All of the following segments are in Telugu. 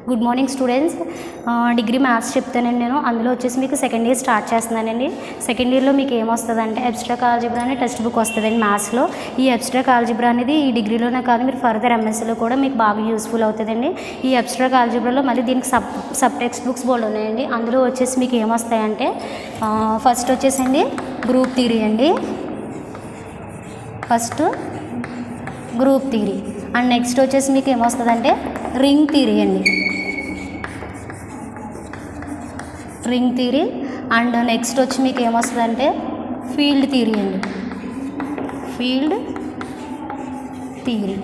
Good morning students. Degree maths చెప్తానండి నేను. అందులో వచ్చేసి మీకు సెకండ్ ఇయర్ స్టార్ట్ చేస్తున్నానండి. సెకండ్ ఇయర్లో మీకు ఏమొస్తుందంటే అబ్స్ట్రాక్ట్ ఆల్జీబ్రా అనే టెక్స్ట్ బుక్ వస్తుందండి మ్యాథ్స్లో. ఈ అబ్స్ట్రాక్ట్ ఆల్జీబ్రా అనేది ఈ డిగ్రీలోనే కాదు, మీరు ఫర్దర్ ఎంఎస్సీలో కూడా మీకు బాగా యూస్ఫుల్ అవుతుందండి. ఈ అబ్స్ట్రాక్ట్ ఆల్జీబ్రాలో మళ్ళీ దీనికి సబ్ టెక్స్ట్ బుక్స్ బోర్డు ఉన్నాయండి. అందులో వచ్చేసి మీకు ఏమొస్తాయంటే ఫస్ట్ వచ్చేసండి గ్రూప్ థియరీ అండి. First group theory and next వచ్చేసి మీకు ఏమొస్తుందంటే రింగ్ థియరీ అండి. రింగ్ థియరీ అండ్ నెక్స్ట్ వచ్చి మీకు ఏమొస్తుందంటే ఫీల్డ్ థియరీ అండి. Field theory,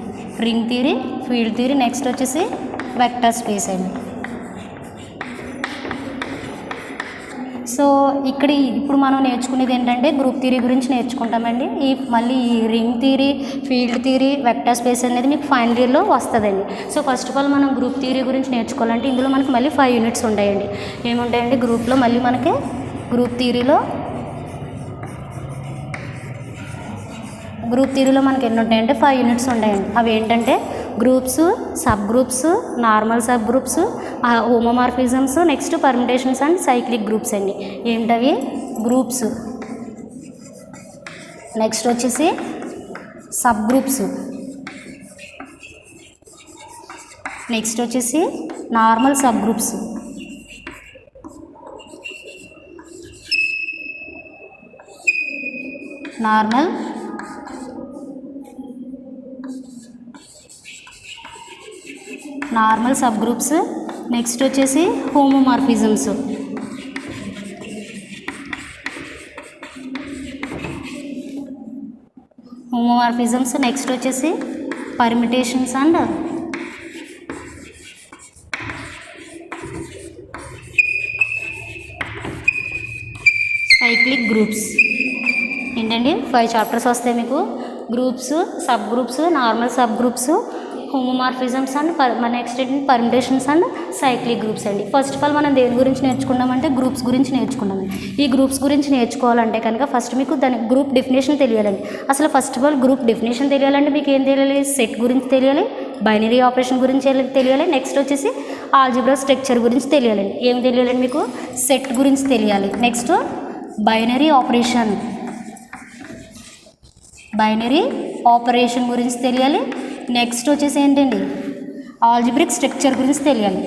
ring theory, field theory, next వచ్చేసి వెక్టర్ స్పేస్ అండి. సో ఇప్పుడు మనం నేర్చుకునేది ఏంటంటే గ్రూప్ థియరీ గురించి నేర్చుకుంటామండి. మళ్ళీ ఈ ring theory, field theory, vector space అనేది మీకు ఫైనల్ ఇయర్లో వస్తుందండి. సో ఫస్ట్ ఆఫ్ ఆల్ మనం గ్రూప్ థియరీ గురించి నేర్చుకోవాలంటే ఇందులో మనకి మళ్ళీ 5 యూనిట్స్ ఉంటాయండి. ఏముంటాయండి గ్రూప్లో? మళ్ళీ మనకి గ్రూప్ థియరీలో మనకి ఎన్ని ఉంటాయంటే 5 యూనిట్స్ ఉంటాయండి. అవి ఏంటంటే groups, sub groups, normal sub groups, homomorphisms, next permutations and cyclic groups అండి. ఏంటవి? గ్రూప్స్, నెక్స్ట్ వచ్చేసి సబ్ గ్రూప్స్, నెక్స్ట్ వచ్చేసి normal sub groups, normal sub groups, next వచ్చేసి హోమోమార్ఫిజమ్స్, నెక్స్ట్ వచ్చేసి పర్మిటేషన్స్ అండ్ సైక్లిక్ గ్రూప్స్. ఏంటండి 5 చాప్టర్స్ వస్తాయి మీకు. Groups, sub groups, normal sub groups, homomorphisms and next ఏంటంటే పర్మిటేషన్స్ అండ్ సైక్లిక్ గ్రూప్స్ అండి. ఫస్ట్ ఆఫ్ ఆల్ మనం దేని గురించి నేర్చుకున్నామంటే గ్రూప్స్ గురించి నేర్చుకున్నామండి. ఈ గ్రూప్స్ గురించి నేర్చుకోవాలంటే కనుక ఫస్ట్ మీకు దాని గ్రూప్ డెఫినేషన్ తెలియాలండి. అసలు first of all group definition తెలియాలంటే మీకు ఏం తెలియాలి? సెట్ గురించి తెలియాలి, బైనరీ ఆపరేషన్ గురించి తెలియాలి, నెక్స్ట్ వచ్చేసి ఆల్జీబ్రా స్ట్రక్చర్ గురించి తెలియాలండి. ఏం తెలియాలండి మీకు? సెట్ గురించి తెలియాలి, నెక్స్ట్ బైనరీ ఆపరేషన్ గురించి తెలియాలి, నెక్స్ట్ వచ్చేసి ఏంటండి ఆల్జీబ్రిక్ స్ట్రక్చర్ గురించి తెలియాలి.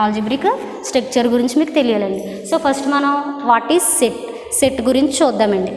ఆల్జీబ్రిక్ స్ట్రక్చర్ గురించి మీకు తెలియాలండి. సో ఫస్ట్ మనం వాట్ ఈజ్ సెట్ గురించి చూద్దామండి.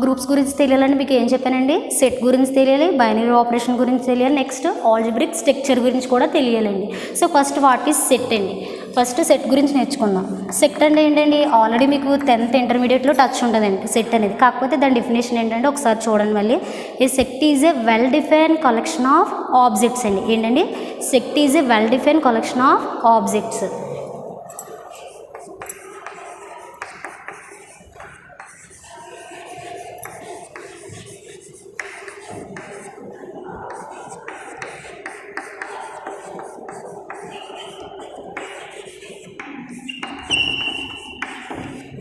గ్రూప్స్ గురించి తెలియాలంటే మీకు ఏం చెప్పానండి? సెట్ గురించి తెలియాలి, బైనరీ ఆపరేషన్ గురించి తెలియాలి, నెక్స్ట్ ఆల్జీబ్రిక్ స్ట్రక్చర్ గురించి కూడా తెలియాలండి. So first what is set అండి. ఫస్ట్ సెట్ గురించి నేర్చుకుందాం. సెట్ అంటే ఏంటండి? ఆల్రెడీ మీకు 10th ఇంటర్మీడియట్లో టచ్ ఉంటుందండి సెట్ అనేది. కాకపోతే దాని డెఫినేషన్ ఏంటంటే ఒకసారి చూడండి మళ్ళీ. A set is a well defined collection of objects అండి. ఏంటండి? Set is a well defined collection of objects.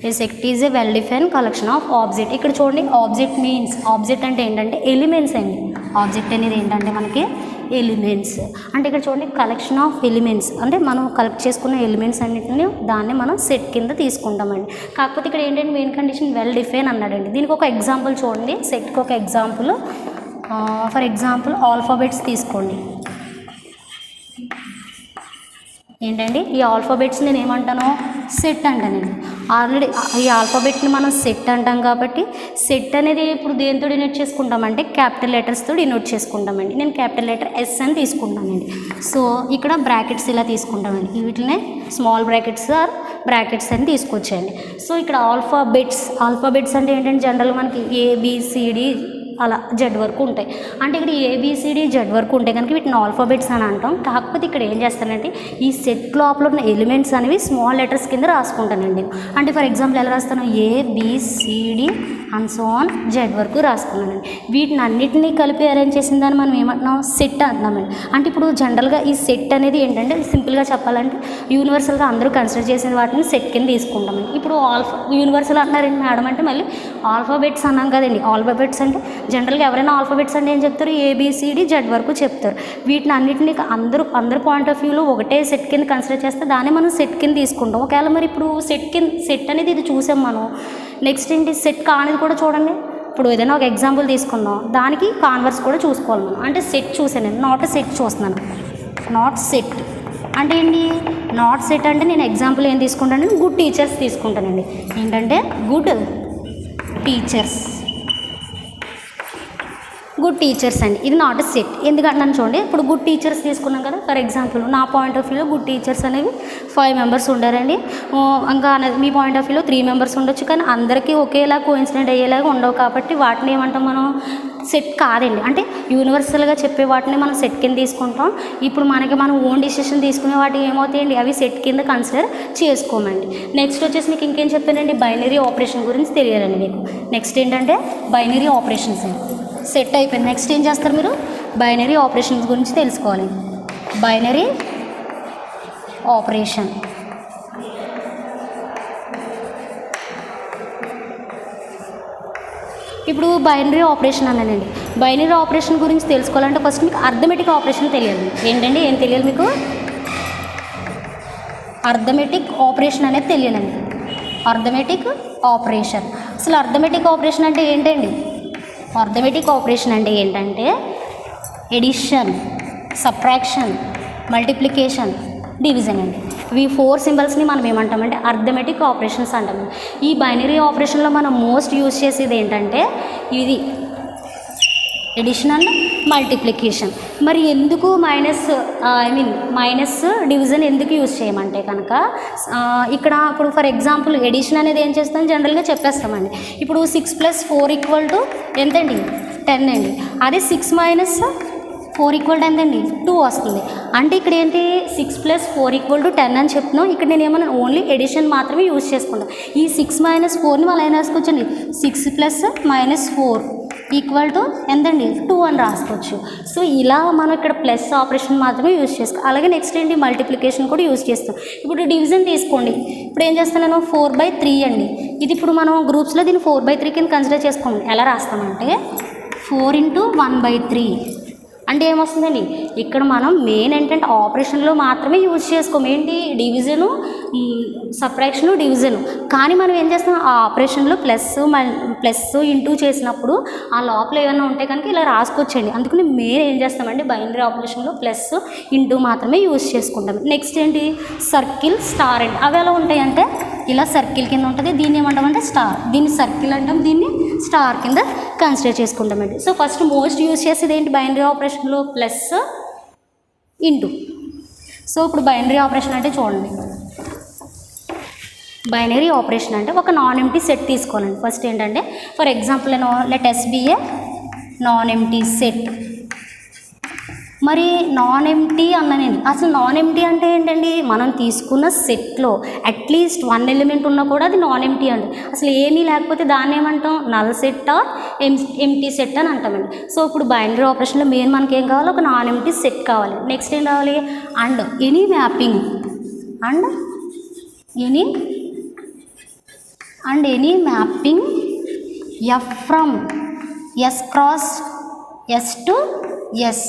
A set is a well defined collection of object. ఇక్కడ చూడండి, ఆబ్జెక్ట్ అంటే ఏంటంటే ఎలిమెంట్స్ అండి. ఆబ్జెక్ట్ అనేది ఏంటంటే మనకి ఎలిమెంట్స్ అంటే ఇక్కడ చూడండి కలెక్షన్ ఆఫ్ ఎలిమెంట్స్ అంటే మనం కలెక్ట్ చేసుకున్న ఎలిమెంట్స్ అన్నింటినీ దాన్ని మనం సెట్ కింద తీసుకుంటామండి. కాకపోతే ఇక్కడ ఏంటంటే మెయిన్ కండిషన్ వెల్ డిఫైన్ అన్నాడండి. దీనికి ఒక ఎగ్జాంపుల్ చూడండి. సెట్కి ఒక ఎగ్జాంపుల్, ఫర్ ఎగ్జాంపుల్ ఆల్ఫాబెట్స్ తీసుకోండి. ఏంటండి ఈ ఆల్ఫాబెట్స్ నేను ఏమంటాను? సెట్ అంటానండి. ఆల్రెడీ ఈ ఆల్ఫాబెట్ని మనం సెట్ అంటాం కాబట్టి సెట్ అనేది ఇప్పుడు దేనితో డినోట్ చేసుకుంటామంటే క్యాపిటల్ లెటర్స్తో డినోట్ చేసుకుంటామండి. నేను క్యాపిటల్ లెటర్ ఎస్ అని తీసుకుంటానండి. సో ఇక్కడ బ్రాకెట్స్ ఇలా తీసుకుంటామండి. వీటినే స్మాల్ బ్రాకెట్స్ ఆర్ బ్రాకెట్స్ అని తీసుకొచ్చాయండి. సో ఇక్కడ ఆల్ఫాబెట్స్ అంటే ఏంటంటే జనరల్గా మనకి ABCD అలా జెడ్ వరకు ఉంటాయి. అంటే ఇక్కడ ఏబిసిడి జెడ్ వరకు ఉంటాయి కనుక వీటిని ఆల్ఫాబెట్స్ అని అంటాం. కాకపోతే ఇక్కడ ఏం చేస్తానంటే ఈ సెట్ లోపల ఉన్న ఎలిమెంట్స్ అనేవి స్మాల్ లెటర్స్ కింద రాసుకుంటానండి. అంటే ఫర్ ఎగ్జాంపుల్ ఎలా రాస్తాను, ABCD and so on Z వరకు రాసుకున్నానండి. వీటిని అన్నిటినీ కలిపి అరేంజ్ చేసిన దాన్ని మనం ఏమంటున్నాం, సెట్ అంటున్నామండి. అంటే ఇప్పుడు జనరల్గా ఈ సెట్ అనేది ఏంటంటే సింపుల్గా చెప్పాలంటే యూనివర్సల్గా అందరూ కన్సిడర్ చేసిన వాటిని సెట్ కింద తీసుకుంటామండి. ఇప్పుడు యూనివర్సల్ అంటున్నారండి మేడం అంటే మళ్ళీ ఆల్ఫాబెట్స్ అన్నాం కదండి. ఆల్ఫాబెట్స్ అంటే జనరల్గా ఎవరైనా ఆల్ఫాబెట్స్ అంటే ఏం చెప్తారు, ఏబిసిడి జెడ్ వరకు చెప్తారు. వీటిని అన్నింటినీ అందరి పాయింట్ ఆఫ్ వ్యూలో ఒకటే సెట్ కింద కన్సిడర్ చేస్తే దాన్ని మనం సెట్ కింద తీసుకుంటాం. ఒకవేళ మరి ఇప్పుడు సెట్ అనేది ఇది చూసాం మనం. నెక్స్ట్ ఏంటి, సెట్ కానిది కూడా చూడండి. ఇప్పుడు ఏదైనా ఒక ఎగ్జాంపుల్ తీసుకుందాం, దానికి కాన్వర్స్ కూడా చూసుకోవాలి మనం. అంటే సెట్ చూసాను నేను, నాట్ సెట్ చూస్తున్నాను. నాట్ సెట్ అంటే ఏంటి, నాట్ సెట్ అంటే నేను ఎగ్జాంపుల్ ఏం తీసుకుంటానంటే గుడ్ టీచర్స్ తీసుకుంటానండి. ఏంటంటే గుడ్ టీచర్స్ అండి. ఇది నాట్ ఎ సెట్. ఎందుకంటే చూడండి, ఇప్పుడు గుడ్ టీచర్స్ తీసుకున్నాం కదా. ఫర్ ఎగ్జాంపుల్ నా పాయింట్ ఆఫ్ వ్యూలో గుడ్ టీచర్స్ అనేవి 5 మెంబర్స్ ఉండారండి. ఇంకా మీ పాయింట్ ఆఫ్ వ్యూలో 3 మెంబర్స్ ఉండొచ్చు. కానీ అందరికీ ఒకేలా కోఇన్సిడెంట్ అయ్యేలాగా ఉండవు కాబట్టి వాటిని ఏమంటాం మనం, సెట్ కాదండి. అంటే యూనివర్సల్గా చెప్పే వాటిని మనం సెట్ కింద తీసుకుంటాం. ఇప్పుడు మనం ఓన్ డిసిషన్ తీసుకునే వాటికి ఏమవుతాయండి, అవి సెట్ కింద కన్సిడర్ చేసుకోమండి. నెక్స్ట్ వచ్చేసి మీకు ఇంకేం చెప్పానండి, బైనరీ ఆపరేషన్ గురించి తెలియాలండి మీకు. నెక్స్ట్ ఏంటంటే బైనరీ ఆపరేషన్స్ అండి. సెట్ అయిపోయింది. నెక్స్ట్ ఏం చేస్తారు మీరు, బైనరీ ఆపరేషన్స్ గురించి తెలుసుకోవాలి. బైనరీ ఆపరేషన్ ఇప్పుడు బైనరీ ఆపరేషన్ అన్నానండి. బైనరీ ఆపరేషన్ గురించి తెలుసుకోవాలంటే ఫస్ట్ మీకు అర్థమెటిక్ ఆపరేషన్ తెలియాలి. ఏంటండి, ఏం తెలియాలి మీకు, అర్థమెటిక్ ఆపరేషన్ అనేది తెలియాలండి. Arithmetic operation. అసలు అర్థమెటిక్ ఆపరేషన్ అంటే ఏంటండి, అర్థమెటిక్ ఆపరేషన్ అంటే ఏంటంటే ఎడిషన్, సబ్ట్రాక్షన్, మల్టిప్లికేషన్, డివిజన్ అండి. ఈ 4 సింబల్స్ని మనం ఏమంటామంటే అర్థమెటిక్ ఆపరేషన్స్ అంటాము. ఈ బైనరీ ఆపరేషన్లో మనం మోస్ట్ యూజ్ చేసేది ఏంటంటే ఇది ఎడిషన్ అండ్ మల్టిప్లికేషన్. మరి ఎందుకు మైనస్ డివిజన్ ఎందుకు యూజ్ చేయమంటే కనుక ఇక్కడ ఇప్పుడు ఫర్ ఎగ్జాంపుల్ ఎడిషన్ అనేది ఏం చేస్తాం, జనరల్గా చెప్పేస్తామండి. ఇప్పుడు 6 + 4 = ఎంతండి, 10 అండి. అదే 6 - 4 = ఎంతండి, 2 వస్తుంది. అంటే ఇక్కడ ఏంటి, 6 + 4 = 10 అని చెప్తున్నాం. ఇక్కడ నేను ఏమన్నా ఓన్లీ ఎడిషన్ మాత్రమే యూజ్ చేసుకుంటాను. ఈ 6 - 4ని మనం ఏం రాసుకోవచ్చండి, 6 + -4 = ఎంతండి, 2 అని రాసుకోవచ్చు. సో ఇలా మనం ఇక్కడ ప్లస్ ఆపరేషన్ మాత్రమే యూజ్ చేసుకో. అలాగే నెక్స్ట్ ఏంటి, మల్టిప్లికేషన్ కూడా యూజ్ చేస్తాం. ఇప్పుడు డివిజన్ తీసుకోండి. ఇప్పుడు ఏం చేస్తాను నేను, 4/3 అండి. ఇది ఇప్పుడు మనం గ్రూప్స్లో దీన్ని 4/3 కింద కన్సిడర్ చేసుకోండి. ఎలా రాస్తామంటే 4 × 1/3 అంటే ఏమొస్తుందండి, ఇక్కడ మనం మెయిన్ ఏంటంటే ఆపరేషన్లో మాత్రమే యూజ్ చేసుకోము. ఏంటి, డివిజను, సబ్ట్రాక్షను, డివిజను. కానీ మనం ఏం చేస్తాం, ఆ ఆపరేషన్లో ప్లస్ ఇంటూ చేసినప్పుడు ఆ లోపల ఏమైనా ఉంటే కనుక ఇలా రాసుకోవచ్చండి. అందుకని మెయిన్ ఏం చేస్తామండి, బైనరీ ఆపరేషన్లో ప్లస్ ఇంటూ మాత్రమే యూజ్ చేసుకుంటాం. నెక్స్ట్ ఏంటి, సర్కిల్, స్టార్ అండి. అవి ఎలా ఉంటాయంటే ఇలా సర్కిల్ కింద ఉంటుంది. దీన్ని ఏమంటామంటే స్టార్. దీన్ని సర్కిల్ అంటాం, దీన్ని స్టార్ కింద కన్సిడర్ చేసుకుంటామండి. సో ఫస్ట్ మోస్ట్ యూజ్ చేసేది ఏంటి బైనరీ ఆపరేషన్లో, ప్లస్ ఇంటూ. సో ఇప్పుడు బైనరీ ఆపరేషన్ అంటే చూడండి, బైనరీ ఆపరేషన్ అంటే ఒక నాన్ ఎంప్టీ సెట్ తీసుకోవాలండి. ఫస్ట్ ఏంటంటే for example let S be a non empty set. మరి నాన్ ఎంప్టీ అన్నానండి. అసలు నాన్ ఎంప్టీ అంటే ఏంటండి, మనం తీసుకున్న సెట్లో అట్లీస్ట్ 1 ఎలిమెంట్ ఉన్నా కూడా అది నాన్ ఎంప్టీ అండి. అసలు ఏమీ లేకపోతే దాన్ని ఏమంటాం, null set or empty set అని అంటామండి. సో ఇప్పుడు బైనరీ ఆపరేషన్లో మెయిన్ మనకి ఏం కావాలి, ఒక నాన్ ఎంప్టీ సెట్ కావాలి. నెక్స్ట్ ఏం కావాలి, and any mapping, any mapping F from S cross S to S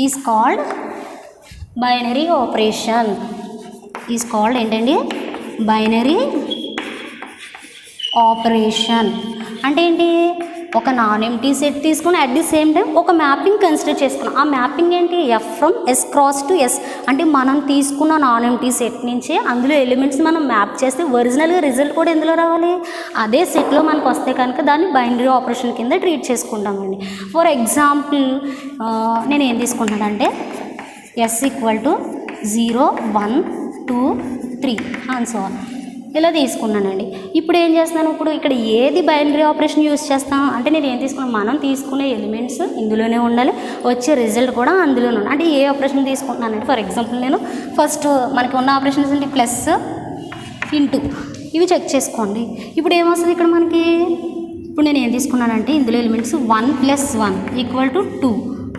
is called binary operation. is called ఏంటండి, బైనరీ ఆపరేషన్. అంటే ఏంటి, ఒక నాన్ ఎంప్టీ సెట్ తీసుకుని అట్ ది సేమ్ టైం ఒక మ్యాపింగ్ కన్సిడర్ చేసుకున్నాం. ఆ మ్యాపింగ్ ఏంటి, F from S cross to S. అంటే మనం తీసుకున్న నాన్ ఎంప్టీ సెట్ నుంచి అందులో ఎలిమెంట్స్ మనం మ్యాప్ చేస్తే ఒరిజినల్గా రిజల్ట్ కూడా ఎందులో రావాలి, అదే సెట్లో మనకు వస్తే కనుక దాన్ని బైనరీ ఆపరేషన్ కింద ట్రీట్ చేసుకుంటామండి. ఫర్ ఎగ్జాంపుల్ నేను ఏం తీసుకుంటానంటే S = 0 1 2 3 అండ్ సో ఆన్. ఇలా తీసుకున్నానండి. ఇప్పుడు ఏం చేస్తున్నాను, ఇప్పుడు ఇక్కడ ఏది బైనరీ ఆపరేషన్ యూస్ చేస్తాను అంటే నేను ఏం తీసుకున్నాను, మనం తీసుకునే ఎలిమెంట్స్ ఇందులోనే ఉండాలి, వచ్చే రిజల్ట్ కూడా అందులోనే ఉండాలి. అంటే ఏ ఆపరేషన్ తీసుకుంటున్నానంటే ఫర్ ఎగ్జాంపుల్ నేను ఫస్ట్ మనకి ఉన్న ఆపరేషన్స్ ఏంటి, ప్లస్ ఇంటూ, ఇవి చెక్ చేసుకోండి. ఇప్పుడు ఏమొస్తుంది ఇక్కడ మనకి, ఇప్పుడు నేను ఏం తీసుకున్నానంటే ఇందులో ఎలిమెంట్స్ 1 + 1 = 2,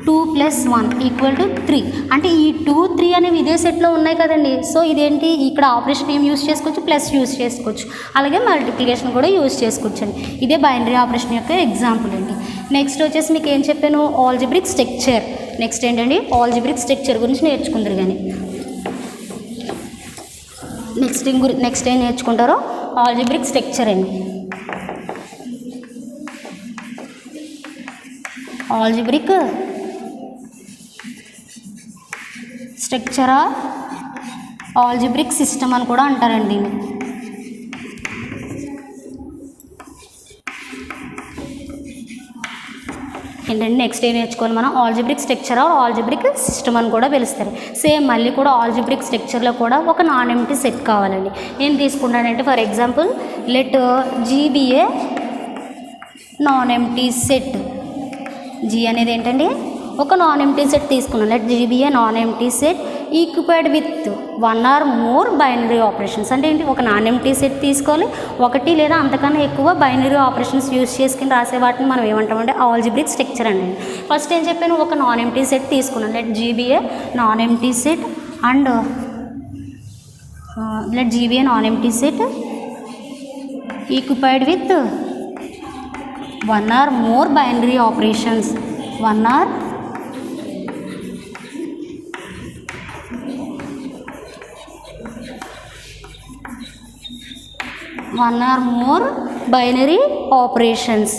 2 + 1 = 3. అంటే ఈ 2, 3 అనేవి ఇదే సెట్లో ఉన్నాయి కదండి. సో ఇదేంటి, ఇక్కడ ఆపరేషన్ ఏం యూస్ చేసుకోవచ్చు, ప్లస్ యూస్ చేసుకోవచ్చు, అలాగే మల్టిప్లికేషన్ కూడా యూస్ చేసుకోవచ్చు అండి. ఇదే బైనరీ ఆపరేషన్ యొక్క ఎగ్జాంపుల్ అండి. నెక్స్ట్ వచ్చేసి మీకు ఏం చెప్పాను, ఆల్జిబ్రిక్ స్ట్రక్చర్. నెక్స్ట్ ఏంటండి, ఆల్జిబ్రిక్ స్ట్రక్చర్ గురించి నేర్చుకుందరు కానీ నెక్స్ట్ ఏం నేర్చుకుంటారో ఆల్జిబ్రిక్ స్ట్రక్చర్ అండి. ఆల్జిబ్రిక్ స్ట్రక్చర్ ఆల్జిబ్రిక్ సిస్టమ్ అని కూడా అంటారండి. ఏంటంటే నెక్స్ట్ ఏం నేర్చుకోవాలి మనం, ఆల్జిబ్రిక్ స్ట్రక్చర్ ఆల్జిబ్రిక్ సిస్టమ్ అని కూడా పిలుస్తారు. సేమ్ మళ్ళీ కూడా ఆల్జిబ్రిక్ స్ట్రక్చర్లో కూడా ఒక నాన్ ఎంప్టీ సెట్ కావాలండి. ఏం తీసుకుంటానంటే for example let G be a non empty set. G అనేది ఏంటండి, ఒక నాన్ ఎంప్టీ సెట్ తీసుకున్నాను. Let G be a non empty set equipped with 1 or more binary operations. అంటే ఏంటి, ఒక నాన్ ఎంప్టీ సెట్ తీసుకోవాలి, ఒకటి లేదా అంతకన్నా ఎక్కువ బైనరీ ఆపరేషన్స్ యూస్ చేసుకుని రాసే వాటిని మనం ఏమంటామంటే ఆల్జిబ్రిక్ స్ట్రక్చర్ అండి. ఫస్ట్ ఏం చెప్పాను, ఒక నాన్ ఎంప్టీ సెట్ తీసుకున్నాను. Let G be a non empty set and let G be a non empty set equipped with 1 or more binary operations. 1 or more binary operations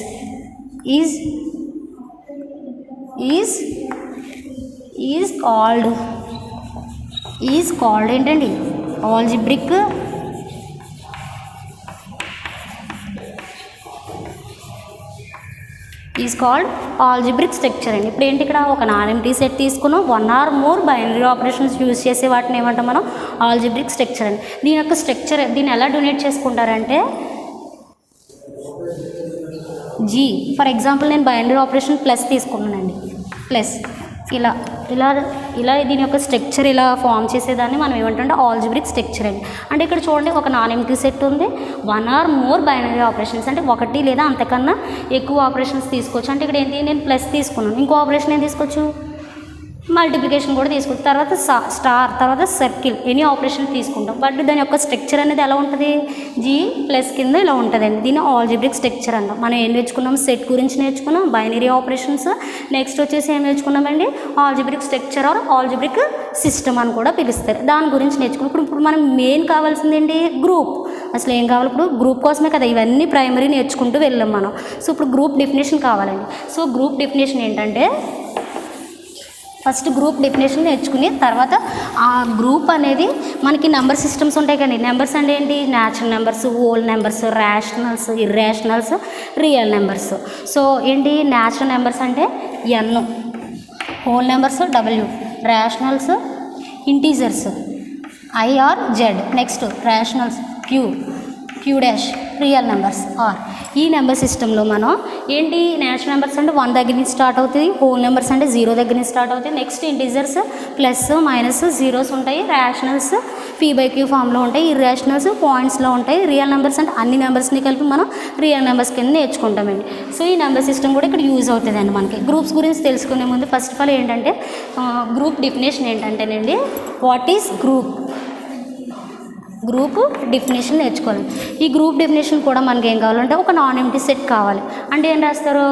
is called ఏంటండి, ఆల్జిబ్రిక్ ఆల్జిబ్రిక్ స్ట్రక్చర్ అండి. ఇప్పుడు ఏంటి, ఇక్కడ ఒక నాన్ ఎంప్టీ సెట్ తీసుకున్నాం, 1 or more binary operations use చేసే వాటిని ఏమంటాం మనం, ఆల్జిబ్రిక్ స్ట్రక్చర్ అండి. దీని యొక్క స్ట్రక్చర్ దీన్ని ఎలా డొనేట్ చేసుకుంటారంటే G ఫర్ ఎగ్జాంపుల్ నేను బైనరీ ఆపరేషన్ ప్లస్ తీసుకున్నానండి. ప్లస్ ఇలా ఇలా ఇలా దీని యొక్క స్ట్రక్చర్ ఇలా ఫామ్ చేసేదాన్ని మనం ఏమంటే ఆల్జిబ్రిక్ స్ట్రక్చర్ అండి. అంటే ఇక్కడ చూడండి, ఒక నాన్ ఎంప్టీ సెట్ ఉంది, 1 or more బైనరీ ఆపరేషన్స్ అంటే ఒకటి లేదా అంతకన్నా ఎక్కువ ఆపరేషన్స్ తీసుకోవచ్చు. అంటే ఇక్కడ ఏంటి, నేను ప్లస్ తీసుకున్నాను, ఇంకో ఆపరేషన్ ఏం తీసుకోవచ్చు, మల్టిప్లికేషన్ కూడా తీసుకోవచ్చు, తర్వాత స్టార్, తర్వాత సర్కిల్, ఎనీ ఆపరేషన్ తీసుకుంటాం. బట్ దాని యొక్క స్ట్రక్చర్ అనేది ఎలా ఉంటుంది, G ప్లస్ కింద ఇలా ఉంటుందండి. దీన్ని ఆల్జిబ్రిక్ స్ట్రక్చర్ అంటాం. మనం ఏం నేర్చుకున్నాం, సెట్ గురించి నేర్చుకున్నాం, బైనరీ ఆపరేషన్స్. నెక్స్ట్ వచ్చేసి ఏం నేర్చుకున్నామండి, ఆల్జిబ్రిక్ స్ట్రక్చర్ ఆల్జిబ్రిక్ సిస్టమ్ అని కూడా పిలుస్తారు. దాని గురించి నేర్చుకున్నాం. ఇప్పుడు మనం మెయిన్ కావాల్సింది ఏంటి, గ్రూప్. అసలు ఏం కావాలి, ఇప్పుడు గ్రూప్ కోసమే కదా ఇవన్నీ ప్రైమరీ నేర్చుకుంటూ వెళ్ళాం మనం. సో ఇప్పుడు గ్రూప్ డెఫినేషన్ కావాలండి. సో గ్రూప్ డెఫినేషన్ ఏంటంటే ఫస్ట్ గ్రూప్ డెఫినేషన్ నేర్చుకుని తర్వాత ఆ గ్రూప్ అనేది మనకి నెంబర్ సిస్టమ్స్ ఉంటాయి కానీ, నెంబర్స్ అంటే ఏంటి, natural numbers, whole numbers, rationals, irrationals, real numbers. So ఏంటి, న్యాచురల్ నెంబర్స్ అంటే N, whole numbers W, rationals integers I or Z, next rationals Q dash, real numbers R. ఈ నెంబర్ సిస్టంలో మనం ఏంటి, న్యాచురల్ నెంబర్స్ అంటే 1 దగ్గర నుంచి స్టార్ట్ అవుతుంది, హోల్ నెంబర్స్ అంటే 0 దగ్గర నుంచి స్టార్ట్ అవుతాయి, next integers plus minus zeros ఉంటాయి, రేషనల్స్ P/Q ఫామ్లో ఉంటాయి, ఇర్రేషనల్స్ పాయింట్స్లో ఉంటాయి, రియల్ నెంబర్స్ అంటే అన్ని నెంబర్స్ని కలిపి మనం రియల్ నెంబర్స్ కింద నేర్చుకుంటామండి. సో ఈ నెంబర్ సిస్టమ్ కూడా ఇక్కడ యూజ్ అవుతుందండి మనకి. గ్రూప్స్ గురించి తెలుసుకునే ముందు ఫస్ట్ ఆఫ్ ఆల్ ఏంటంటే గ్రూప్ డెఫినేషన్ ఏంటంటేనండి, what is group, group definition నేర్చుకోవాలి. ఈ గ్రూప్ డెఫినేషన్ కూడా మనకి ఏం కావాలంటే ఒక నాన్ ఎంప్టీ సెట్ కావాలి. అంటే ఏం రాస్తారు,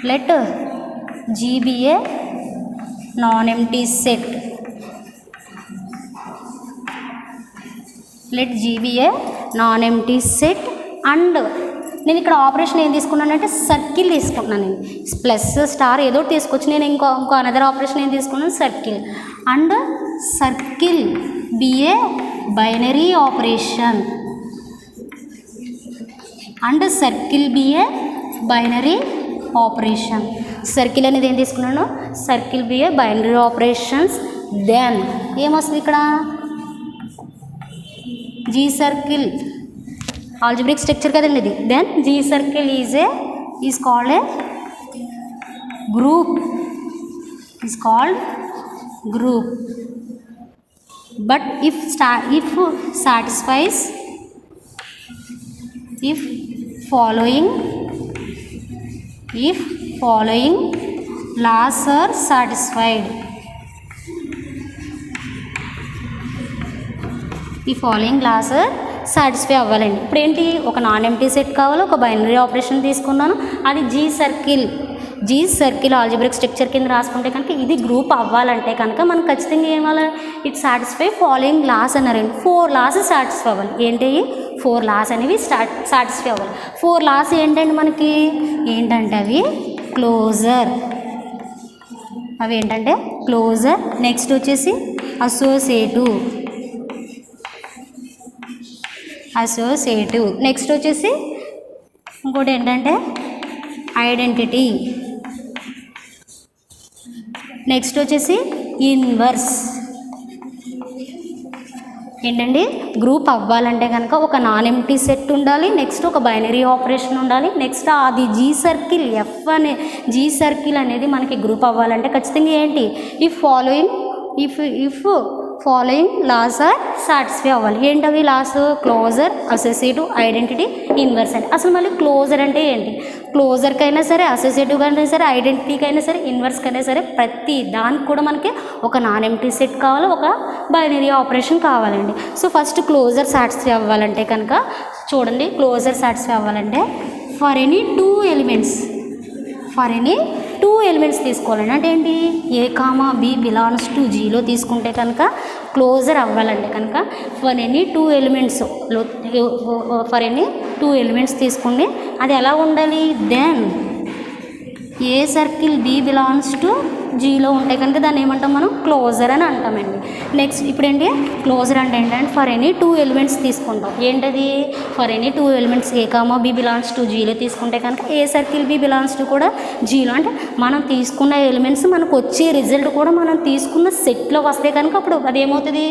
let G be a non empty set, let G be a non empty set and నేను ఇక్కడ ఆపరేషన్ ఏం తీసుకున్నానంటే సర్కిల్ తీసుకుంటున్నాను. నేను ప్లస్ స్టార్ ఏదో తీసుకోవచ్చు, నేను ఇంకో అనదర్ ఆపరేషన్ ఏం తీసుకున్నాను, circle. And circle be a binary operation and circle be a binary operation. Circle అనేది ఏం తీసుకున్నాను, circle be a binary operations. Then ఏమొస్తుంది ఇక్కడ, జీ సర్కిల్ ఆల్జిబ్రిక్ స్ట్రక్చర్ కదండి ఇది. Then G circle is called a group, is called group. But if satisfies, if following laws are satisfied, ఈ ఫాలోయింగ్ లాస్ సాటిస్ఫై అవ్వాలండి. ఇప్పుడు ఏంటి, ఒక నాన్ ఎంప్టీ సెట్ కావాలి, ఒక బైనరీ ఆపరేషన్ తీసుకున్నాను, అది జీ సర్కిల్ ఆల్జిబ్రిక్ స్ట్రక్చర్ కింద రాసుకుంటే కనుక ఇది గ్రూప్ అవ్వాలంటే కనుక మనకు ఖచ్చితంగా ఏం అవ్వాలి, ఇట్ సాటిస్ఫై ఫాలోయింగ్ లాస్ అన్నారండి. 4 లాస్ సాటిస్ఫై అవ్వాలి. ఏంటి 4 లాస్ అనేవి సాటిస్ఫై అవ్వాలి. 4 లాస్ ఏంటండి మనకి, ఏంటంటే అవి క్లోజర్, అవి ఏంటంటే క్లోజర్. నెక్స్ట్ వచ్చేసి అసోసియేటివ్, నెక్స్ట్ వచ్చేసి ఇంకోటి ఏంటంటే ఐడెంటిటీ, నెక్స్ట్ వచ్చేసి ఇన్వర్స్. ఏంటండి, గ్రూప్ అవ్వాలంటే కనుక ఒక నాన్ ఎంప్టీ సెట్ ఉండాలి, నెక్స్ట్ ఒక బైనరీ ఆపరేషన్ ఉండాలి, నెక్స్ట్ అది జీ సర్కిల్ జీ సర్కిల్ అనేది మనకి గ్రూప్ అవ్వాలంటే ఖచ్చితంగా ఏంటి, if following laws are satisfy అవ్వాలి. ఏంటవి laws, closure, associative, identity, inverse అని. అసలు మళ్ళీ క్లోజర్ అంటే ఏంటి, క్లోజర్కైనా సరే, అసోసియేటివ్కి అయినా సరే, ఐడెంటిటీకి అయినా సరే, ఇన్వర్స్కి అయినా సరే, ప్రతి దానికి కూడా మనకి ఒక నాన్ ఎంప్టీ సెట్ కావాలి, ఒక బైనరీ ఆపరేషన్ కావాలండి. సో ఫస్ట్ క్లోజర్ సాటిస్ఫై అవ్వాలంటే కనుక చూడండి, క్లోజర్ సాటిస్ఫై అవ్వాలంటే ఫర్ ఎనీ 2 ఎలిమెంట్స్ తీసుకోవాలండి. అంటే ఏంటి, ఏ కామా బి బిలాంగ్స్ టు జీలో తీసుకుంటే కనుక క్లోజర్ అవ్వాలంటే కనుక ఫర్ ఎనీ 2 ఎలిమెంట్స్ తీసుకుని అది ఎలా ఉండాలి, then a circle b belongs to జీలో ఉంటే కనుక దాన్ని ఏమంటాం మనం, క్లోజర్ అని అంటామండి. నెక్స్ట్ ఇప్పుడు ఏంటి, క్లోజర్ అంటే ఏంటంటే ఫర్ ఎనీ 2 ఎలిమెంట్స్ తీసుకుంటాం. ఏంటది, for any 2 elements a comma b belongs to జీలో తీసుకుంటే కనుక a circle b belongs to కూడా జీలో, అంటే మనం తీసుకున్న ఎలిమెంట్స్ మనకు వచ్చే రిజల్ట్ కూడా మనం తీసుకున్న సెట్లో వస్తే కనుక అప్పుడు అదేమవుతుంది,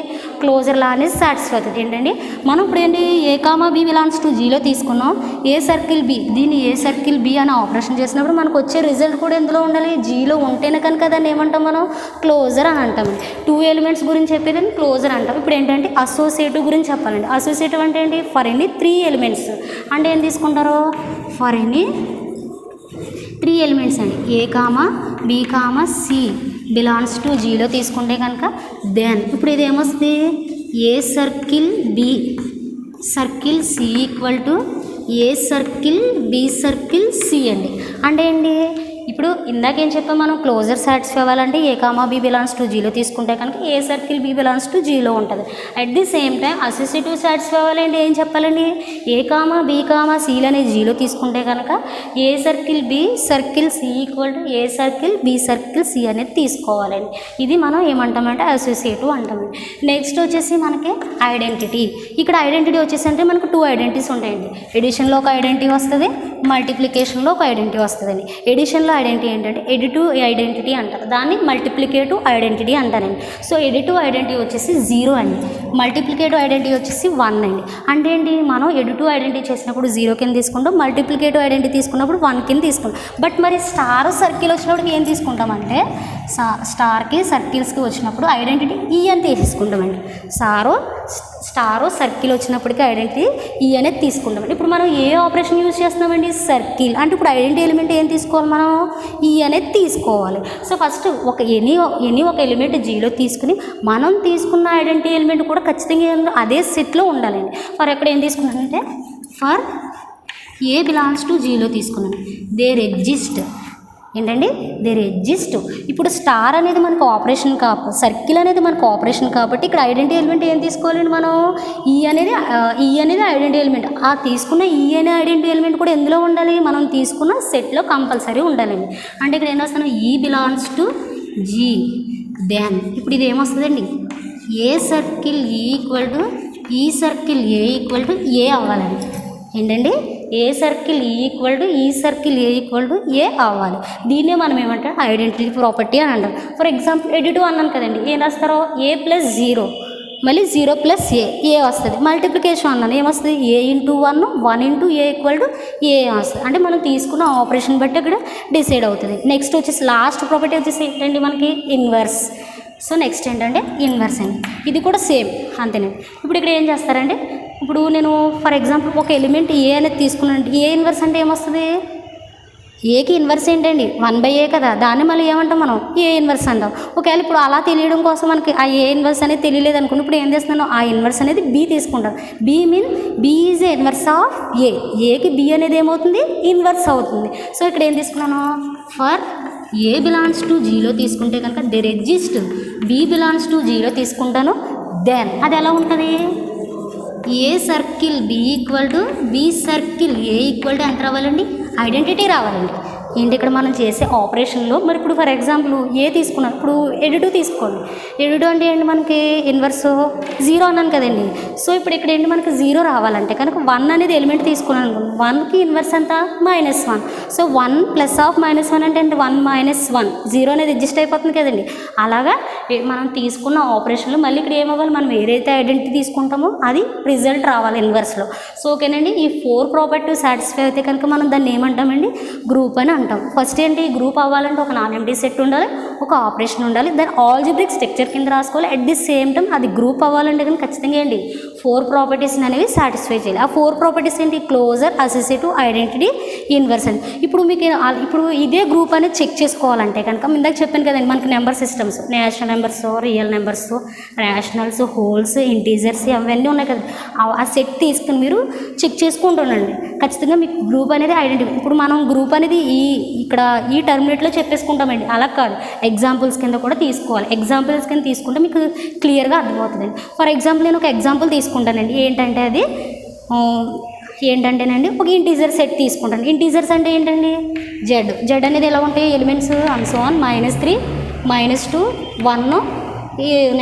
క్లోజర్ లా అనేది సాటిస్ఫై అవుతుంది. ఏంటండి, మనం ఇప్పుడు ఏంటి ఏ కామా బి బిలాంగ్స్ టు జీలో తీసుకున్నాం, ఏ సర్కిల్ బి, దీన్ని ఏ సర్కిల్ బి అని ఆపరేషన్ చేసినప్పుడు మనకు వచ్చే రిజల్ట్ కూడా ఎందులో ఉండాలి, జీలో ఉంటేనే కనుక దాన్ని ఏమంటాం మనం, క్లోజర్ అని అంటాం. 2 ఎలిమెంట్స్ గురించి చెప్పేదాన్ని క్లోజర్ అంటాం. ఇప్పుడు ఏంటంటే అసోసియేటివ్ గురించి చెప్పాలండి. అసోసియేటివ్ అంటే ఏంటి, ఫర్ ఎనీ 3 ఎలిమెంట్స్ అంటే ఏం తీసుకుంటారు, ఫర్ ఎనీ 3 ఎలిమెంట్స్ అండి, a comma b comma c belongs to జీలో తీసుకుంటే కనుక దెన్ ఇప్పుడు ఇది ఏమొస్తుంది, a circle b circle c equal to a circle b circle c అండి. అంటే ఏంటి, ఇప్పుడు ఇందాకేం చెప్పాం మనం, క్లోజర్ సాటిస్ఫై అవ్వాలంటే a comma b belongs to జీలో తీసుకుంటే కనుక a circle b belongs to జీలో ఉంటుంది. At the same time associative satisfy అవ్వాలంటే ఏం చెప్పాలండి, ఏ కామా బి కామా సిలు అనేది జీలో తీసుకుంటే కనుక a circle b circle c equal to a circle b circle c అనేది తీసుకోవాలండి. ఇది మనం ఏమంటామంటే అసోసియేటివ్ అంటామండి. నెక్స్ట్ వచ్చేసి మనకి ఐడెంటిటీ. ఇక్కడ ఐడెంటిటీ వచ్చేసి అంటే మనకు 2 ఐడెంటిటీస్ ఉంటాయండి. ఎడిషన్లో ఒక ఐడెంటిటీ వస్తుంది, మల్టిప్లికేషన్లో ఒక ఐడెంటిటీ వస్తుందండి. ఎడిషన్లో ఐడెంటిటీ ఏంటంటే ఎడిటివ్ ఐడెంటిటీ అంటారు, దాన్ని మల్టిప్లికేటివ్ ఐడెంటిటీ అంటారండి. సో ఎడిటివ్ ఐడెంటిటీ వచ్చేసి 0 అండి, మల్టిప్లికేటివ్ ఐడెంటిటీ వచ్చేసి 1 అండి. అంటే ఏంటి, మనం ఎడిటివ్ ఐడెంటిటీ చేసినప్పుడు 0 కింద తీసుకుంటాం, మల్టిప్లికేటివ్ ఐడెంటిటీ తీసుకున్నప్పుడు 1 కింద తీసుకుంటాం. బట్ మరి స్టార్ సర్కిల్ వచ్చినప్పుడు ఏం తీసుకుంటామంటే, స్టార్కి సర్కిల్స్కి వచ్చినప్పుడు ఐడెంటిటీ ఈ అని తీసుకుంటామండి. స్టార్ సర్కిల్ వచ్చినప్పటికీ ఐడెంటిటీ ఈ అనేది తీసుకుంటామండి. ఇప్పుడు మనం ఏ ఆపరేషన్ యూజ్ చేస్తున్నామండి, సర్కిల్ అంటే ఇప్పుడు ఐడెంటిటీ ఎలిమెంట్ ఏం తీసుకోవాలి, మనం ఈ అనేది తీసుకోవాలి. సో ఫస్ట్ ఎనీ ఒక ఎలిమెంట్ జీలో తీసుకుని మనం తీసుకున్న ఐడెంటిటీ ఎలిమెంట్ కూడా ఖచ్చితంగా అదే సెట్లో ఉండాలండి. ఫర్ ఎక్కడ ఏం తీసుకున్నానంటే, ఫర్ ఏ బిలాంగ్స్ టు జీలో తీసుకున్నాను, దేర్ ఎగ్జిస్ట్ ఏంటండి, దేర్ ఎగ్జిస్ట్. ఇప్పుడు స్టార్ అనేది మనకు ఆపరేషన్ సర్కిల్ అనేది మనకు ఆపరేషన్ కాబట్టి ఇక్కడ ఐడెంటిటీ ఎలిమెంట్ ఏం తీసుకోవాలండి, మనం ఈ అనేది ఐడెంటిటీ ఎలిమెంట్. ఆ తీసుకున్న ఈ అనే ఐడెంటిటీ ఎలిమెంట్ కూడా ఎందులో ఉండాలి, మనం తీసుకున్న సెట్లో కంపల్సరీ ఉండాలండి. అంటే ఇక్కడ ఏం వస్తాను, ఈ బిలాంగ్స్ టు జీ, దెన్ ఇప్పుడు ఇది ఏమొస్తుందండి, ఏ సర్కిల్ ఈక్వల్ టు ఈ సర్కిల్ ఏ ఈక్వల్ టు ఏ అవ్వాలండి. ఏంటండి, ఏ సర్కిల్ ఈక్వల్ టు ఈ సర్కిల్ ఏ ఈక్వల్ టు ఏ అవ్వాలి. దీన్నే మనం ఏమంటాం, ఐడెంటిటీ ప్రాపర్టీ అని అంటాం. ఫర్ ఎగ్జాంపుల్ ఎడిటివ్ అన్నాను కదండి, ఏం రాస్తారో, ఏ ప్లస్ 0 మళ్ళీ 0 ప్లస్ ఏ వస్తుంది. మల్టిప్లికేషన్ అన్నాను ఏమొస్తుంది, a into 1 1 into a equal to a వస్తుంది. అంటే మనం తీసుకున్న ఆపరేషన్ బట్టి అక్కడ డిసైడ్ అవుతుంది. నెక్స్ట్ వచ్చేసి లాస్ట్ ప్రాపర్టీ వచ్చేసి ఏంటంటే మనకి ఇన్వర్స్. సో నెక్స్ట్ ఏంటంటే ఇన్వర్స్ అండి. ఇది కూడా సేమ్ అంతేనండి. ఇప్పుడు ఇక్కడ ఏం చేస్తారంటే, ఇప్పుడు నేను ఫర్ ఎగ్జాంపుల్ ఒక ఎలిమెంట్ ఏ అనేది తీసుకున్నాను. ఏ ఇన్వర్స్ అంటే ఏమొస్తుంది, ఏకి ఇన్వర్స్ ఏంటండి 1/a కదా, దాన్ని మళ్ళీ ఏమంటాం మనం ఏ ఇన్వర్స్ అంటాం. ఒకవేళ ఇప్పుడు అలా తెలియడం కోసం మనకి ఆ ఏ ఇన్వర్స్ అనేది తెలియలేదు అనుకుని ఇప్పుడు ఏం చేస్తున్నాను, ఆ ఇన్వర్స్ అనేది బి తీసుకుంటాం. B mean b is a inverse of ఏకి బి అనేది ఏమవుతుంది, ఇన్వర్స్ అవుతుంది. సో ఇక్కడ ఏం తీసుకున్నాను, ఫర్ ఏ బిలాంగ్స్ టు జీలో తీసుకుంటే కనుక there exist b belongs to జీలో తీసుకుంటాను. దెన్ అది ఎలా ఉంటుంది, a circle b equal to b circle a equal to ఎంత రావాలండి, ఐడెంటిటీ రావాలండి. ఏంటి ఇక్కడ మనం చేసే ఆపరేషన్లో మరి ఇప్పుడు ఫర్ ఎగ్జాంపుల్ ఏ తీసుకున్నాం, ఇప్పుడు ఎడిటు తీసుకోండి. ఎడిటు అంటే ఏంటి మనకి ఇన్వర్స్ 0 అన్నాను కదండి. సో ఇప్పుడు ఇక్కడ ఏంటి మనకి 0 రావాలంటే కనుక 1 అనేది ఎలిమెంట్ తీసుకున్నాను అనుకోండి. 1కి ఇన్వర్స్ ఎంత -1. సో 1 ప్లస్ ఆఫ్ -1 అంటే 1 - 1 0 అనేది అడ్జస్ట్ అయిపోతుంది కదండి. అలాగా మనం తీసుకున్న ఆపరేషన్లో మళ్ళీ ఇక్కడ ఏమవ్వాలి, మనం ఏదైతే ఐడెంటిటీ తీసుకుంటామో అది రిజల్ట్ రావాలి ఇన్వర్స్లో. సో ఓకేనండి, ఈ 4 ప్రాపర్టీ సాటిస్ఫై అయితే కనుక మనం దాన్ని ఏమంటామండి, గ్రూప్ అని అంటాం. ఫస్ట్ ఏంటి, గ్రూప్ అవ్వాలంటే ఒక నాన్ ఎంప్టీ సెట్ ఉండాలి, ఒక ఆపరేషన్ ఉండాలి, దాని ఆల్జిబ్రిక్ స్ట్రక్చర్ కింద రాసుకోవాలి. అట్ ది సేమ్ టైం అది గ్రూప్ అవ్వాలంటే కానీ ఖచ్చితంగా ఏంటి 4 ప్రాపర్టీస్ అనేవి సాటిస్ఫై చేయాలి. ఆ 4 ప్రాపర్టీస్ ఏంటి, క్లోజర్, అసోసియేటివ్, ఐడెంటిటీ, ఇన్వర్స్ అని. ఇప్పుడు మీకు ఇప్పుడు ఇదే గ్రూప్ అనేది చెక్ చేసుకోవాలంటే కనుక ఇందాక చెప్పాను కదండి, మనకి number systems, national numbers, real numbers, rationals, wholes, integers అవన్నీ ఉన్నాయి కదా, ఆ సెట్ తీసుకుని మీరు చెక్ చేసుకుంటుండండి. ఖచ్చితంగా మీకు గ్రూప్ అనేది ఐడెంటిఫై. ఇప్పుడు మనం గ్రూప్ అనేది ఇక్కడ ఈ టర్మినేట్లో చెప్పేసుకుంటామండి, అలా కాదు, ఎగ్జాంపుల్స్ కింద కూడా తీసుకోవాలి. ఎగ్జాంపుల్స్ కింద తీసుకుంటే మీకు క్లియర్గా అర్థమవుతుందండి. ఫర్ ఎగ్జాంపుల్ నేను ఒక ఎగ్జాంపుల్ తీసుకుంటానండి. ఏంటంటే అది ఏంటంటేనండి ఒక ఇంటీజర్ సెట్ తీసుకుంటాను. ఇంటీజర్స్ అంటే ఏంటండి, జెడ్ అనేది ఎలా ఉంటాయి elements and so on -3 -2 1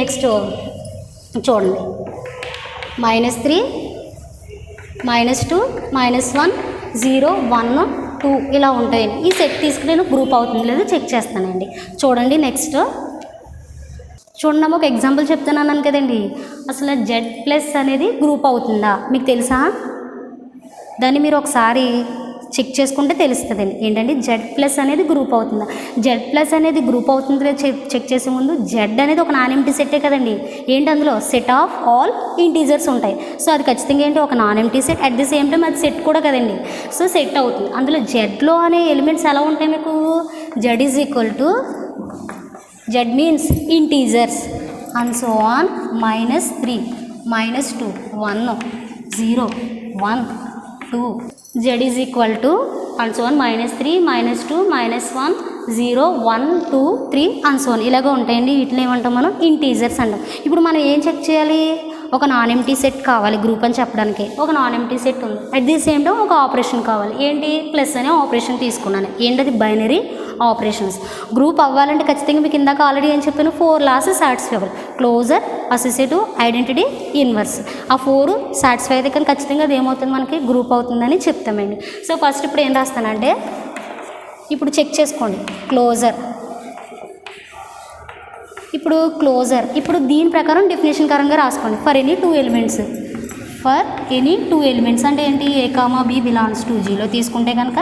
next చూడండి -3 -2 -1 0 1 2 ఇలా ఉంటాయండి. ఈ సెట్ తీసుకుని నేను గ్రూప్ అవుతుంది లేదో చెక్ చేస్తానండి. చూడండి నెక్స్ట్ చూడండి, ఒక ఎగ్జాంపుల్ చెప్తున్నాను కదండి. అసలు Z+ అనేది గ్రూప్ అవుతుందా మీకు తెలుసా, దాన్ని మీరు ఒకసారి చెక్ చేసుకుంటే తెలుస్తుందండి. ఏంటంటే Z+ అనేది గ్రూప్ అవుతుందా, Z+ అనేది గ్రూప్ అవుతుందో చెక్ చేసే ముందు Z అనేది ఒక నాన్ ఎంప్టీ సెట్టే కదండి. ఏంటి అందులో సెట్ ఆఫ్ ఆల్ ఇంటీజర్స్ ఉంటాయి. సో అది ఖచ్చితంగా ఏంటి ఒక non empty set, at the same time అది సెట్ కూడా కదండి. సో సెట్ అవుతుంది. అందులో Zలో అనే ఎలిమెంట్స్ ఎలా ఉంటాయి మీకు, Z is equal to Z means integers and so on -3 -2 1 0 1 2 Z is equal to and so on -3 -2 -1 0 1 2 3 and so on ఇలాగ ఉంటాయండి. వీటిని ఏమంటాం మనం ఇంటీజర్స్ అంటాం. ఇప్పుడు మనం ఏం చెక్ చేయాలి, ఒక నాన్ ఎంప్టీ సెట్ కావాలి గ్రూప్ అని చెప్పడానికి. ఒక నాన్ ఎంప్టీ సెట్ ఉంది, అట్ ది సేమ్ టైం ఒక ఆపరేషన్ కావాలి. ఏంటి ప్లస్ అనే ఆపరేషన్ తీసుకున్నాను. ఏంటది బైనరీ ఆపరేషన్స్. గ్రూప్ అవ్వాలంటే ఖచ్చితంగా మీకు ఇందాక ఆల్రెడీ ఏం చెప్పాను, 4 లాస్ సాటిస్ఫై అవ్వాలి. Closure, associative, identity, inverse. ఆ 4 సాటిస్ఫై అయితే కానీ ఖచ్చితంగా అది ఏమవుతుంది మనకి గ్రూప్ అవుతుందని చెప్తామండి. సో ఫస్ట్ ఇప్పుడు ఏం రాస్తానంటే, ఇప్పుడు చెక్ చేసుకోండి క్లోజర్. ఇప్పుడు దీని ప్రకారం డెఫినేషన్ పరంగా రాసుకోండి. For any 2 elements, for any 2 elements అంటే ఏంటి, ఏ కామా బి బిలాంగ్స్ టు జీలో తీసుకుంటే కనుక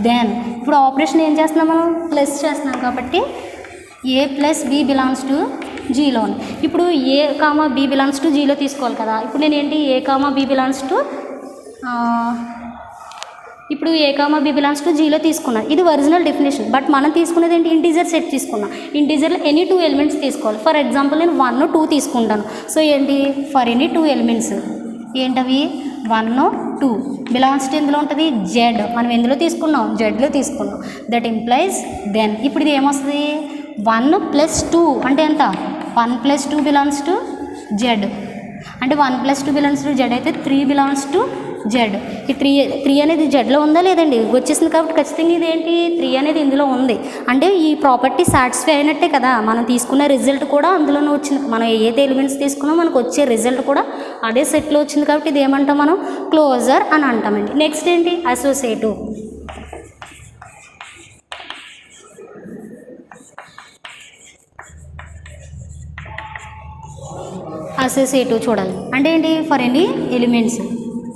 దెన్ ఇప్పుడు ఆపరేషన్ ఏం చేస్తున్నాం మనం, ప్లస్ చేస్తున్నాం కాబట్టి ఏ ప్లస్ బి బిలాంగ్స్ టు జీలో. ఇప్పుడు ఏ కామా బి బిలాంగ్స్ టు జీలో తీసుకోవాలి కదా. ఇప్పుడు నేను ఏంటి ఏ కామా బి బిలాంగ్స్ టు ఇప్పుడు ఏ కామా బి బిలాంగ్స్ టు జీలో తీసుకున్నాను. ఇది ఒరిజినల్ డెఫినేషన్. బట్ మనం తీసుకునేది ఏంటి, ఇంటీజర్ సెట్ తీసుకున్నాం. ఇంటీజర్లో ఎనీ 2 ఎలిమెంట్స్ తీసుకోవాలి. ఫర్ ఎగ్జాంపుల్ నేను 1 2 తీసుకుంటాను. సో ఏంటి ఫర్ ఎనీ 2 ఎలిమెంట్స్ ఏంటవి 1 2 బిలాంగ్స్ టు ఎందులో ఉంటుంది జెడ్. మనం ఎందులో తీసుకున్నాం, జెడ్లో తీసుకున్నాం. దట్ ఇంప్లైజ్ దెన్ ఇప్పుడు ఇది ఏమొస్తుంది 1 + 2 అంటే ఎంత, 1 + 2 బిలాంగ్స్ టు జెడ్. అంటే 1 + 2 బిలాంగ్స్ టు జెడ్ అయితే 3 బిలాంగ్స్ టు జెడ్. ఈ 3 అనేది జెడ్లో ఉందా లేదండి, వచ్చేసింది కాబట్టి ఖచ్చితంగా ఇదేంటి 3 అనేది ఇందులో ఉంది. అంటే ఈ ప్రాపర్టీ సాటిస్ఫై అయినట్టే కదా. మనం తీసుకున్న రిజల్ట్ కూడా అందులోనే వచ్చింది. మనం ఏదైతే ఎలిమెంట్స్ తీసుకున్నామో మనకు వచ్చే రిజల్ట్ కూడా అదే సెట్లో వచ్చింది కాబట్టి ఇది ఏమంటాం మనం క్లోజర్ అని అంటామండి. నెక్స్ట్ ఏంటి అసోసియేటివ్. అసోసియేటివ్ చూడాలి. అంటే ఏంటి? For any elements,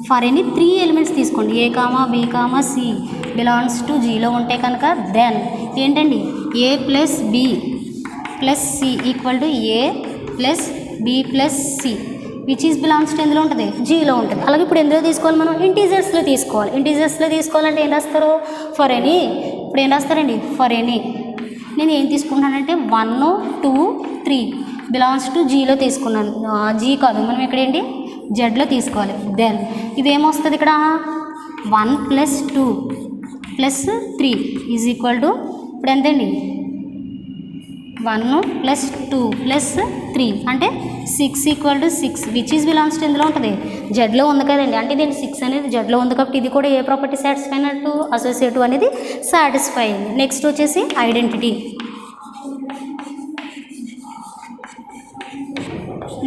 for any 3 elements తీసుకోండి. A comma b comma c belongs to జీలో ఉంటే కనుక దెన్ ఏంటండి? A plus b plus c equal to a plus b plus c which is belongs to ఎందులో ఉంటుంది? జీలో ఉంటుంది. అలాగే ఇప్పుడు ఎందులో తీసుకోవాలి? మనం ఇంటీజర్స్లో తీసుకోవాలి. ఇంటీజర్స్లో తీసుకోవాలంటే ఏం రాస్తారు? For any. ఇప్పుడు ఏం రాస్తారండి? For any. నేను ఏం తీసుకున్నానంటే 1 2 3 బిలాంగ్స్ టు జీలో తీసుకున్నాను. జీ కాదు, మనం ఇక్కడ ఏంటి? జెడ్లో తీసుకోవాలి. దెన్ ఇదేమొస్తుంది ఇక్కడ? 1 + 2 + 3 ఈజ్ ఈక్వల్ టు ఇప్పుడు ఎంతండి? 1 + 2 + 3 అంటే 6 equal to 6 which is belongs to ఎందులో ఉంటుంది? జెడ్లో ఉంది కదండి. అంటే దీనికి 6 అనేది జెడ్లో ఉంది కాబట్టి ఇది కూడా ఏ ప్రాపర్టీ సాటిస్ఫై అయినట్టు? అసోసియేటివ్ అనేది సాటిస్ఫై అయింది. నెక్స్ట్ వచ్చేసి ఐడెంటిటీ.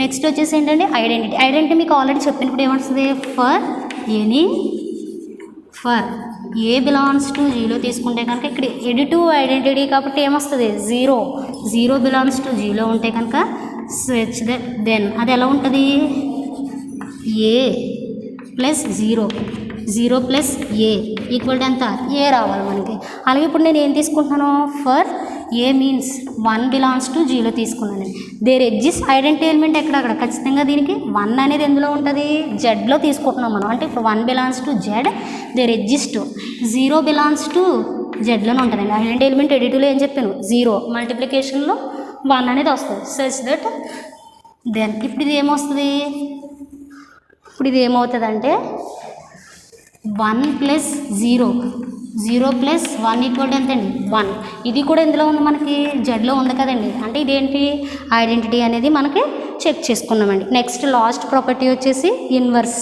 నెక్స్ట్ వచ్చేసి ఏంటంటే ఐడెంటిటీ. ఐడెంటిటీ మీకు ఆల్రెడీ చెప్పినప్పుడు ఏమొస్తుంది? ఫర్ ఏ బిలాంగ్స్ టు జీలో తీసుకుంటే కనుక ఇక్కడ ఎడిటివ్ ఐడెంటిటీ కాబట్టి ఏమొస్తుంది? 0 బిలాంగ్స్ టు జీలో ఉంటే కనుక స్విచ్ దెన్ అది ఎలా ఉంటుంది? A plus 0 plus a equal to ఎంత? ఏ రావాలి మనకి. అలాగే ఇప్పుడు నేను ఏం తీసుకుంటున్నాను? For a means 1 belongs to జీలో తీసుకున్నాను. దేర్ ఎగ్జిస్ట్ ఐడెంటిటీ ఎలిమెంట్ ఎక్కడక్కడ ఖచ్చితంగా దీనికి 1 అనేది ఎందులో ఉంటుంది? జెడ్లో తీసుకుంటున్నాం మనం. అంటే ఇప్పుడు 1 belongs to z, there exist 0 belongs to జెడ్లోనే ఉంటుందండి. ఐడెంటిటీ ఎలిమెంట్ ఎడిటివ్లో ఏం చెప్పాను? 0 మల్టిప్లికేషన్లో 1 అనేది వస్తుంది. సచ్ దట్ దెన్ ఇప్పుడు ఇది ఏమొస్తుంది? ఇప్పుడు ఇది ఏమవుతుందంటే 1 + 0 + 1 ఈక్వల్ టు ఎంతండి? 1. ఇది కూడా ఎందులో ఉంది? మనకి జెడ్లో ఉంది కదండి. అంటే ఇదేంటి? ఐడెంటిటీ అనేది మనకి చెక్ చేసుకున్నామండి. నెక్స్ట్ లాస్ట్ ప్రాపర్టీ వచ్చేసి ఇన్వర్స్.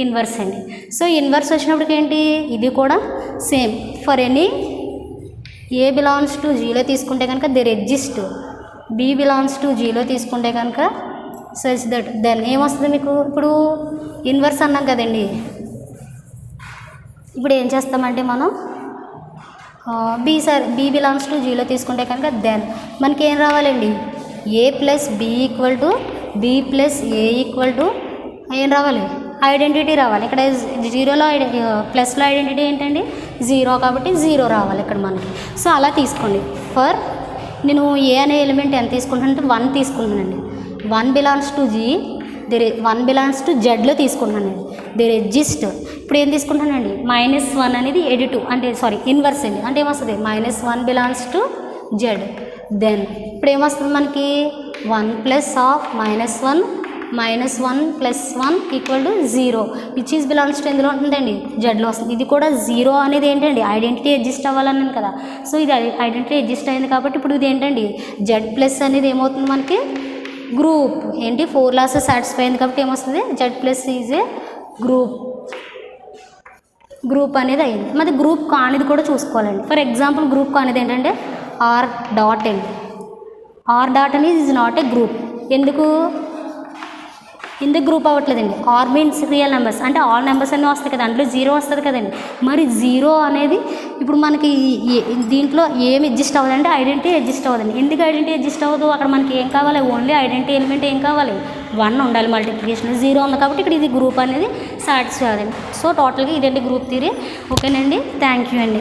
ఇన్వర్స్ అండి. సో ఇన్వర్స్ వచ్చినప్పటికి ఏంటి? ఇది కూడా same. For any a belongs to జీలో తీసుకుంటే కనుక there exist b belongs to జీలో తీసుకుంటే కనుక సచ్ దట్ దెన్ ఏమొస్తుంది మీకు? ఇప్పుడు ఇన్వర్స్ అన్నాం కదండి. ఇప్పుడు ఏం చేస్తామంటే మనం బి బిలాంగ్స్ టు జీలో తీసుకుంటే కనుక దెన్ మనకి ఏం రావాలండి? A plus b equal to b plus a equal to ఏం రావాలి? ఐడెంటిటీ రావాలి. ఇక్కడ జీరోలో ప్లస్లో ఐడెంటిటీ ఏంటండి? 0 కాబట్టి 0 రావాలి ఇక్కడ మనకి. సో అలా తీసుకోండి. ఫర్ నేను ఏ అనే ఎలిమెంట్ ఎంత తీసుకుంటానంటే 1 తీసుకుంటానండి. 1 belongs to G, 1 belongs to జెడ్లో తీసుకుంటానండి. దేర్ ఎగ్జిస్ట్ ఇప్పుడు ఏం తీసుకుంటానండి? -1 అనేది ఎడిటివ్ అంటే ఇన్వర్స్ అండి. అంటే ఏమొస్తుంది? -1 బిలాంగ్స్ టు జెడ్. దెన్ ఇప్పుడు ఏమొస్తుంది మనకి? 1 + -1 + 1 equal to 0 which is belongs to ఎందులో ఉంటుందండి? జెడ్లో వస్తుంది. ఇది కూడా 0 అనేది ఏంటండి? ఐడెంటిటీ అడ్జస్ట్ అవ్వాలన్నాను కదా. సో ఇది ఐడెంటిటీ అడ్జస్ట్ అయింది కాబట్టి ఇప్పుడు ఇది ఏంటండి? జెడ్ ప్లస్ అనేది ఏమవుతుంది మనకి? గ్రూప్ ఏంటి? 4 లాస్ సాటిస్ఫై అయింది కాబట్టి ఏమొస్తుంది? Z plus is a group అనేది అయింది. మరి గ్రూప్ కానిది కూడా చూసుకోవాలండి. ఫర్ ఎగ్జాంపుల్ గ్రూప్ కానిది ఏంటంటే ఆర్ డాట్ అండి. ఆర్ డాట్ అనేది ఈజ్ నాట్ ఏ గ్రూప్. ఎందుకు గ్రూప్ అవ్వట్లేదండి? ఆర్ మీన్స్ రియల్ నెంబర్స్ అంటే ఆల్ నెంబర్స్ అన్నీ వస్తాయి కదా, అందులో 0 వస్తుంది కదండి. మరి 0 అనేది ఇప్పుడు మనకి దీంట్లో ఏమి అడ్జస్ట్ అవ్వదంటే ఐడెంటిటీ అడ్జస్ట్ అవ్వదండి. ఎందుకు ఐడెంటిటీ అడ్జస్ట్ అవ్వదు? అక్కడ మనకి ఏం కావాలి? ఓన్లీ ఐడెంటిటీ ఎలిమెంట్ ఏం కావాలి? 1 ఉండాలి. మల్టిప్లికేషన్ 0 ఉంది కాబట్టి ఇక్కడ ఇది గ్రూప్ అనేది సాటిస్ఫై అవ్వదండి. సో టోటల్గా ఇదండి గ్రూప్ థియరీ. ఓకేనండి. థ్యాంక్ యూ అండి.